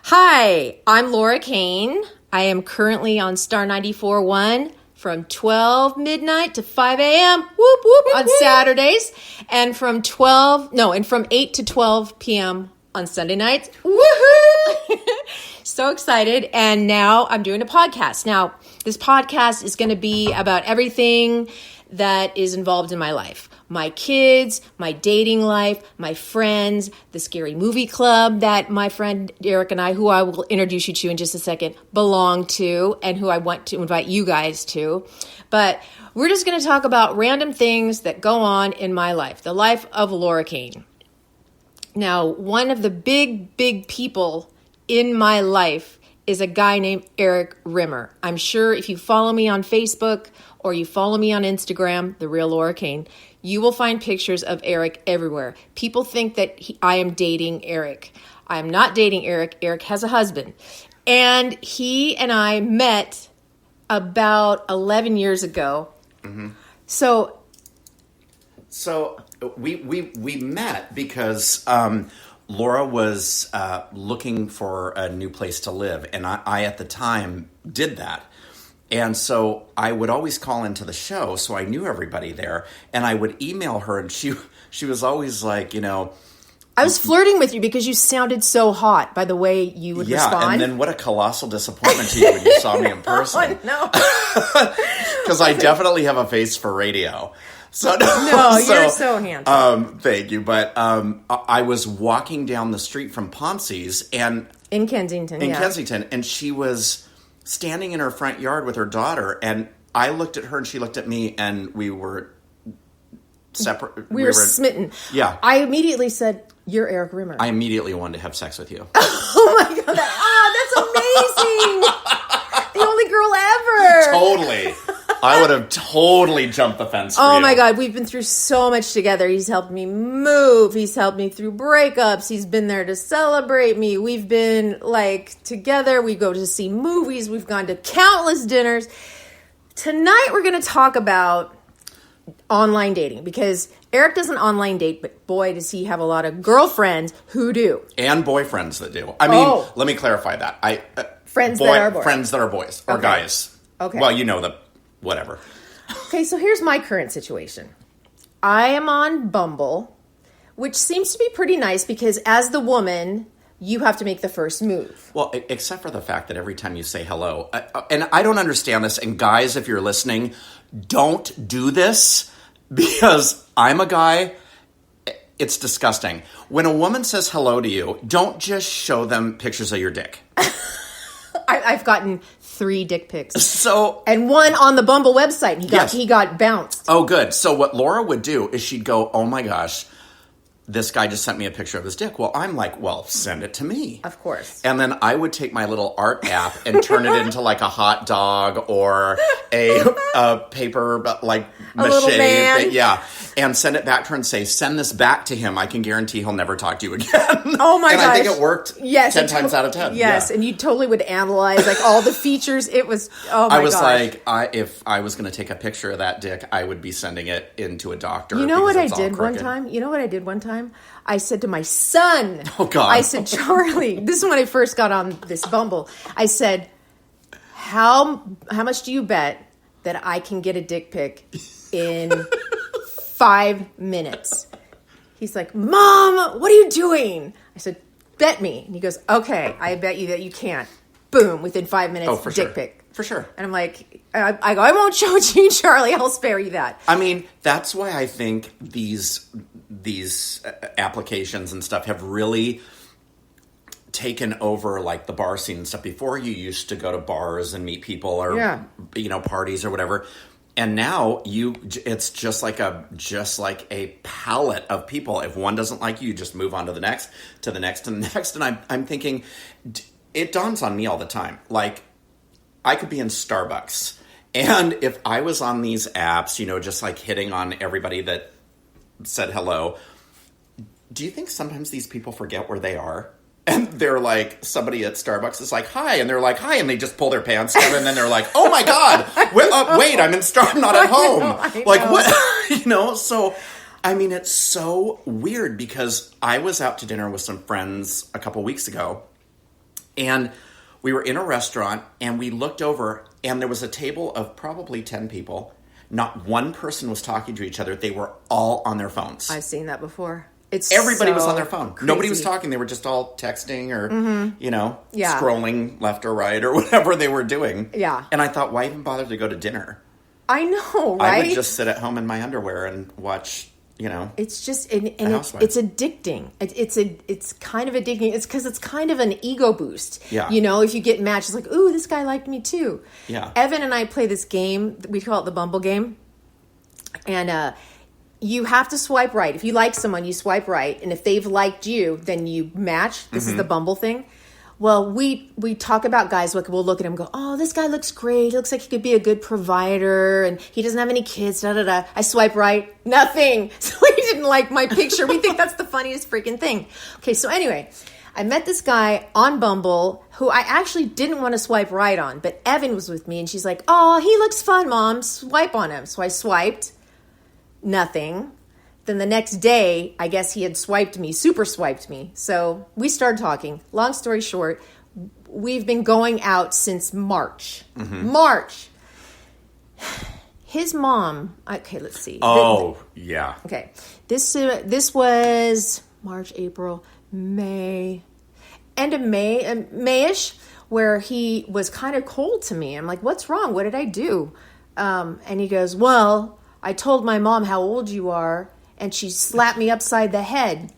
Hi, I'm Laura Cain. I am currently on Star 94.1 from 12 midnight to 5 a.m. Whoop whoop on Saturdays, and from 8 to 12 p.m. on Sunday nights. Woohoo! So excited. And now I'm doing a podcast. Now, this podcast is going to be about everything that is involved in my life. My kids, my dating life, my friends, the scary movie club that my friend Erik and I, who I will introduce you to in just a second, belong to, and who I want to invite you guys to. But we're just going to talk about random things that go on in my life, the life of Laura Cain. Now, one of the big people in my life is a guy named Erik Rimmer. I'm sure if you follow me on Facebook or you follow me on Instagram, The Real Laura Cain, you will find pictures of Erik everywhere. People think that I am dating Erik. I am not dating Erik. Erik has a husband. And he and I met about 11 years ago. Mm-hmm. So we met because Laura was looking for a new place to live. And I at the time did that. And so I would always call into the show, so I knew everybody there. And I would email her, and she was always like, I was flirting with you because you sounded so hot by the way you would respond. Yeah, and then what a colossal disappointment to you when you saw me in person. No. Because I definitely have a face for radio. So you're so handsome. Thank you. But I was walking down the street from Ponce's and in Kensington, and she was standing in her front yard with her daughter, and I looked at her and she looked at me, and we were separate. We were smitten. Yeah. I immediately said, "You're Erik Rimmer." I immediately wanted to have sex with you. Oh my God. That's amazing. The only girl ever. Totally. I would have totally jumped the fence for you. Oh my God, we've been through so much together. He's helped me move. He's helped me through breakups. He's been there to celebrate me. We've been together. We go to see movies. We've gone to countless dinners. Tonight we're going to talk about online dating because Erik doesn't online date, but boy, does he have a lot of girlfriends who do. And boyfriends that do. I mean, let me clarify that. Friends that are boys. Friends that are boys or guys. Okay. Well, whatever. Okay, so here's my current situation. I am on Bumble, which seems to be pretty nice because as the woman, you have to make the first move. Well, except for the fact that every time you say hello, and I don't understand this, and guys, if you're listening, don't do this because I'm a guy. It's disgusting. When a woman says hello to you, don't just show them pictures of your dick. I've gotten 3 dick pics. And one on the Bumble website. He got bounced. Oh, good. So what Laura would do is she'd go, oh my gosh, this guy just sent me a picture of his dick. Well, I'm like, well, send it to me. Of course. And then I would take my little art app and turn it into like a hot dog or a paper mache. Little man. Yeah. And send it back to her and say, send this back to him. I can guarantee he'll never talk to you again. Oh my gosh. And I think it worked 10 times out of 10. Yes. Yeah. And you totally would analyze all the features. It was, oh my gosh. I was if I was going to take a picture of that dick, I would be sending it into a doctor. You know what I did one time? I said to my son, oh God. I said, Charlie, this is when I first got on this Bumble. I said, how much do you bet that I can get a dick pic in 5 minutes? He's like, Mom, what are you doing? I said, bet me. And he goes, okay, I bet you that you can't. Boom, within 5 minutes, dick pic. For sure. And I'm like, I go, I won't show it to you, Charlie. I'll spare you that. I mean, that's why I think these applications and stuff have really taken over the bar scene and stuff. Before you used to go to bars and meet people or parties or whatever. And now it's just like a palette of people. If one doesn't like you just move on to the next, to the next, to the next. And I'm thinking, it dawns on me all the time. I could be in Starbucks, and if I was on these apps, just hitting on everybody that said hello, do you think sometimes these people forget where they are? And they're like, somebody at Starbucks is like, hi, and they're like, hi, and they just pull their pants down, and then they're like, oh my God, wait, I'm not at home. I know. What? So I mean, it's so weird because I was out to dinner with some friends a couple weeks ago, And we were in a restaurant, and we looked over, and there was a table of probably 10 people. Not one person was talking to each other. They were all on their phones. I've seen that before. Everybody was on their phone. Crazy. Nobody was talking. They were just all texting or, Yeah. scrolling left or right or whatever they were doing. Yeah. And I thought, why even bother to go to dinner? I know, right? I would just sit at home in my underwear and watch, It's just, and Housewives. it's addicting. It's kind of addicting. It's because it's kind of an ego boost. Yeah. If you get matched, it's like, ooh, this guy liked me too. Yeah. Evan and I play this game. We call it the Bumble game. And you have to swipe right. If you like someone, you swipe right. And if they've liked you, then you match. This is the Bumble thing. Well, we talk about guys. We'll look at him and go, oh, this guy looks great. He looks like he could be a good provider. And he doesn't have any kids. Da, da, da. I swipe right. Nothing. So he didn't like my picture. We think that's the funniest freaking thing. Okay, so anyway, I met this guy on Bumble who I actually didn't want to swipe right on. But Evan was with me. And she's like, oh, he looks fun, Mom. Swipe on him. So I swiped. Nothing. Then the next day, I guess he had super swiped me. So we started talking. Long story short, we've been going out since March. March. His mom, okay, let's see. Oh, yeah. Okay. This was March, April, May, end of May, Mayish, where he was kind of cold to me. I'm like, what's wrong? What did I do? And he goes, well, I told my mom how old you are, and she slapped me upside the head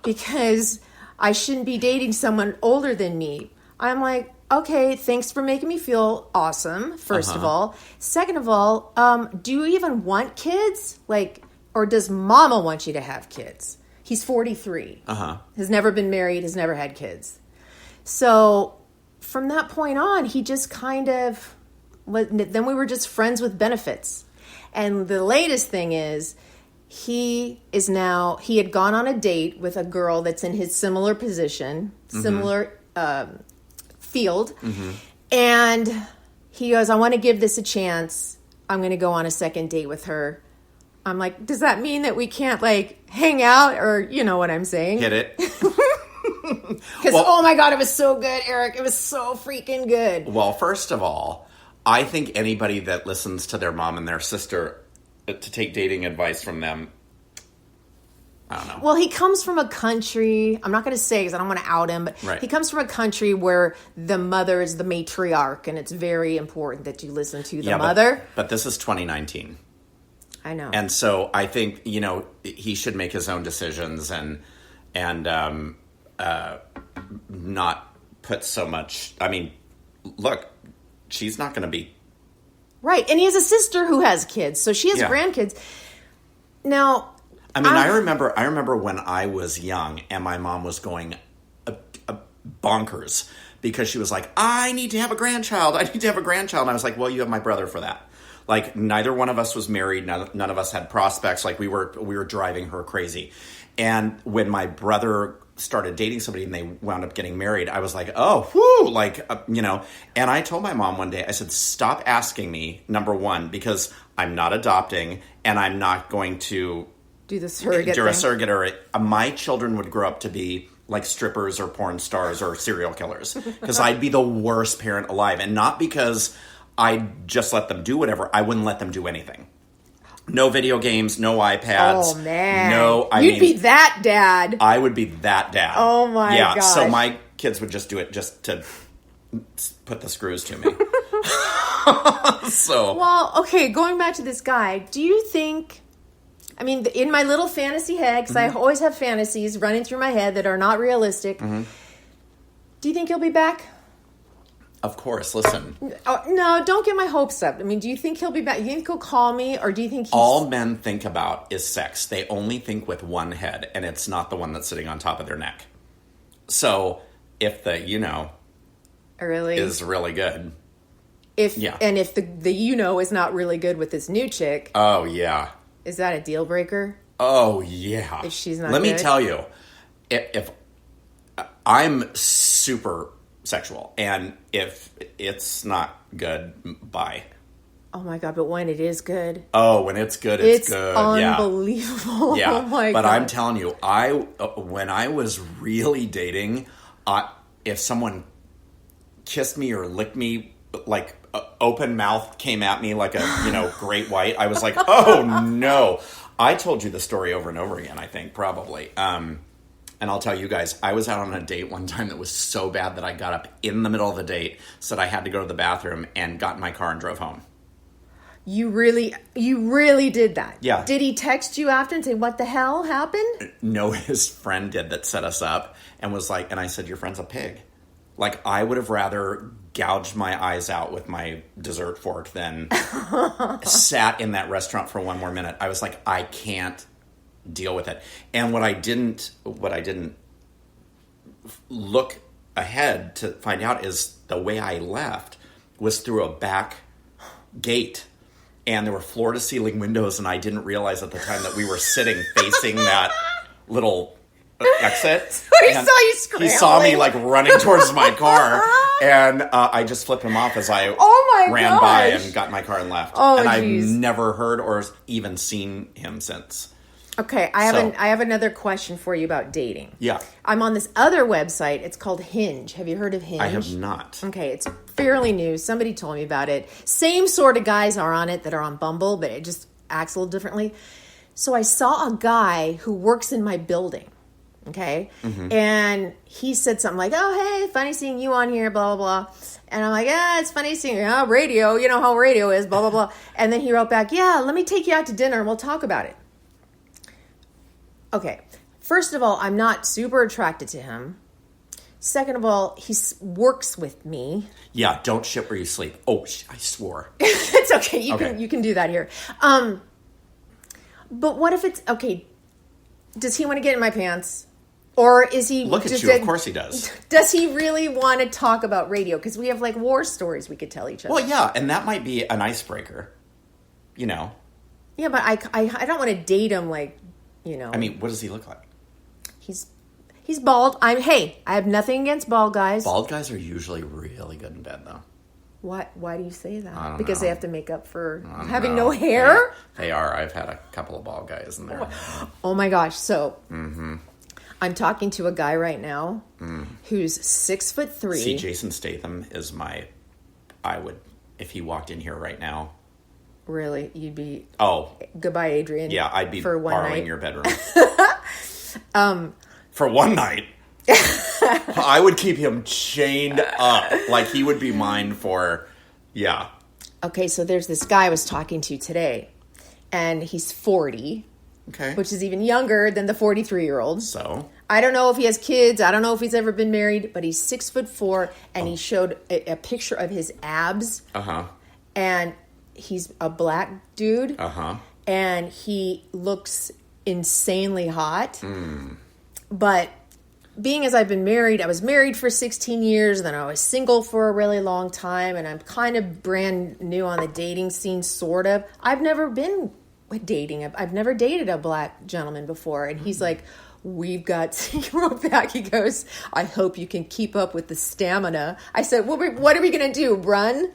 because I shouldn't be dating someone older than me. I'm like, okay, thanks for making me feel awesome, first of all. Second of all, do you even want kids? Or does mama want you to have kids? He's 43. Has never been married, has never had kids. So from that point on, he just kind of, then we were just friends with benefits. And the latest thing is, he had gone on a date with a girl that's in his similar position, similar field. And he goes, I want to give this a chance. I'm going to go on a second date with her. I'm like, does that mean that we can't hang out? Or you know what I'm saying? Hit it. Because, oh my God, it was so good, Eric. It was so freaking good. Well, first of all, I think anybody that listens to their mom and their sister to take dating advice from them, I don't know. Well, he comes from a country, I'm not going to say because I don't want to out him, but he comes from a country where the mother is the matriarch, and it's very important that you listen to the mother. But this is 2019. I know. And so I think, he should make his own decisions and not put so much, look, she's not going to be. Right. And he has a sister who has kids. So she has grandkids. Now, I remember when I was young and my mom was going bonkers because she was like, I need to have a grandchild. And I was like, well, you have my brother for that. Neither one of us was married. None of us had prospects. We were driving her crazy. And when my brother started dating somebody and they wound up getting married, I was like, oh, whoo, And I told my mom one day, I said, stop asking me, number one, because I'm not adopting and I'm not going to do the surrogate a surrogate or my children would grow up to be like strippers or porn stars or serial killers because I'd be the worst parent alive. And not because I'd just let them do whatever. I wouldn't let them do anything. No video games, no iPads. Oh, man. You'd be that dad. I would be that dad. Oh, my God. Yeah, so my kids would just do it just to put the screws to me. Well, okay, going back to this guy, do you think... in my little fantasy head, because I always have fantasies running through my head that are not realistic, do you think he'll be back? Of course, listen. No, don't get my hopes up. Do you think he'll be back? Do you think he'll call me, or do you think all men think about is sex? They only think with one head, and it's not the one that's sitting on top of their neck. So, if the really is really good, and if the is not really good with this new chick, oh yeah, is that a deal breaker? Oh yeah, if she's not. Let me tell you, if I'm super sexual, and if it's not good, bye. Oh my God, but when it is good. Oh, when it's good, it's good. Unbelievable. Yeah. Oh my God. But I'm telling you, when I was really dating, if someone kissed me or licked me, like open mouth came at me like a, great white. I was like, oh no. I told you the story over and over again, I think, probably. And I'll tell you guys, I was out on a date one time that was so bad that I got up in the middle of the date, said I had to go to the bathroom, and got in my car and drove home. You really did that? Yeah. Did he text you after and say, what the hell happened? No, his friend did that set us up and was like, and I said, your friend's a pig. Like, I would have rather gouged my eyes out with my dessert fork than sat in that restaurant for one more minute. I was like, I can't deal with it. And what I didn't look ahead to find out is the way I left was through a back gate. And there were floor-to-ceiling windows, and I didn't realize at the time that we were sitting facing that little exit. So he saw you scrambling. He saw me, like, running towards my car, and I just flipped him off as I ran by and got in my car and left. Oh, and geez. I've never heard or even seen him since. Okay, I have another question for you about dating. Yeah. I'm on this other website. It's called Hinge. Have you heard of Hinge? I have not. Okay, it's fairly new. Somebody told me about it. Same sort of guys are on it that are on Bumble, but it just acts a little differently. So I saw a guy who works in my building, okay? Mm-hmm. And he said something like, oh, hey, funny seeing you on here, blah, blah, blah. And I'm like, it's funny seeing you. Oh, radio, you know how radio is, blah, blah, blah. And then he wrote back, yeah, let me take you out to dinner and we'll talk about it. Okay, first of all, I'm not super attracted to him. Second of all, he works with me. Yeah, don't shit where you sleep. Oh, I swore. It's okay. You can do that here. But what if it's okay? Does he want to get in my pants, or is he? Look at you. Of course he does. Does he really want to talk about radio? Because we have like war stories we could tell each other. Well, yeah, and that might be an icebreaker. Yeah, but I don't want to date him like. I mean, what does he look like? He's bald. I have nothing against bald guys. Bald guys are usually really good in bed, though. Why do you say that? I don't because know. they have to make up for having no hair? They are. I've had a couple of bald guys in there. Oh my gosh. So I'm talking to a guy right now who's 6'3". See, Jason Statham is if he walked in here right now. Really? You'd be... Oh. Goodbye, Adrian. Yeah, I'd be for one borrowing night. your bedroom. For one night. I would keep him chained up. Like, he would be mine for... Yeah. Okay, so there's this guy I was talking to today. And he's 40. Okay. Which is even younger than the 43-year-old. So? I don't know if he has kids. I don't know if he's ever been married. But he's 6'4", and he showed a picture of his abs. Uh-huh. And... he's a black dude. Uh-huh. And he looks insanely hot. But being as I've been married, I was married for 16 years, then I was single for a really long time, and I'm kind of brand new on the dating scene, sort of. I've never been dating. I've never dated a black gentleman before. And he's like, he wrote back, he goes, I hope you can keep up with the stamina. I said, what are we going to do, run?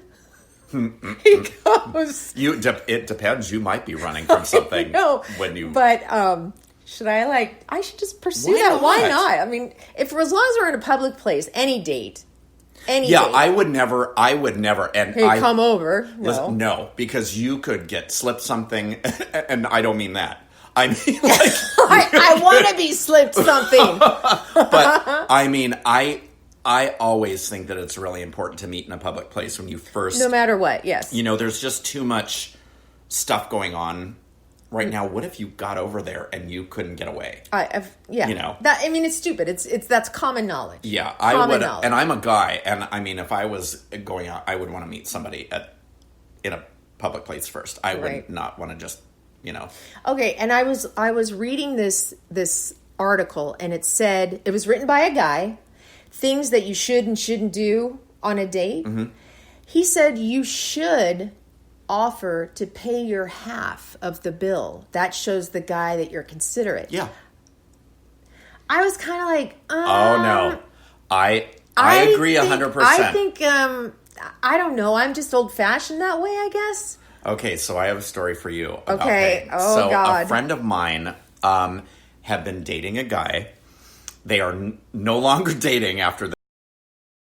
He goes. It depends. You might be running from something when you. But should I should just pursue that? Why not? I mean, as long as we're in a public place, any date. Yeah, I would never. And hey, come over. No, because you could get slipped something, and I don't mean that. I mean, like I want to be slipped something. But I mean, I always think that it's really important to meet in a public place when you first... No matter what, yes. There's just too much stuff going on right now. What if you got over there and you couldn't get away? Yeah. It's stupid. That's common knowledge. Yeah, I would. And I'm a guy, and I mean, if I was going out, I would want to meet somebody in a public place first. I would not want to just, Okay, and I was reading this article, and it said, it was written by a guy... things that you should and shouldn't do on a date. Mm-hmm. He said you should offer to pay your half of the bill. That shows the guy that you're considerate. Yeah. I was kind of like, oh no, I agree 100%. I think, I don't know. I'm just old fashioned that way, I guess. Okay, so I have a story for you. Okay. Oh, God. A friend of mine have been dating a guy. They are no longer dating after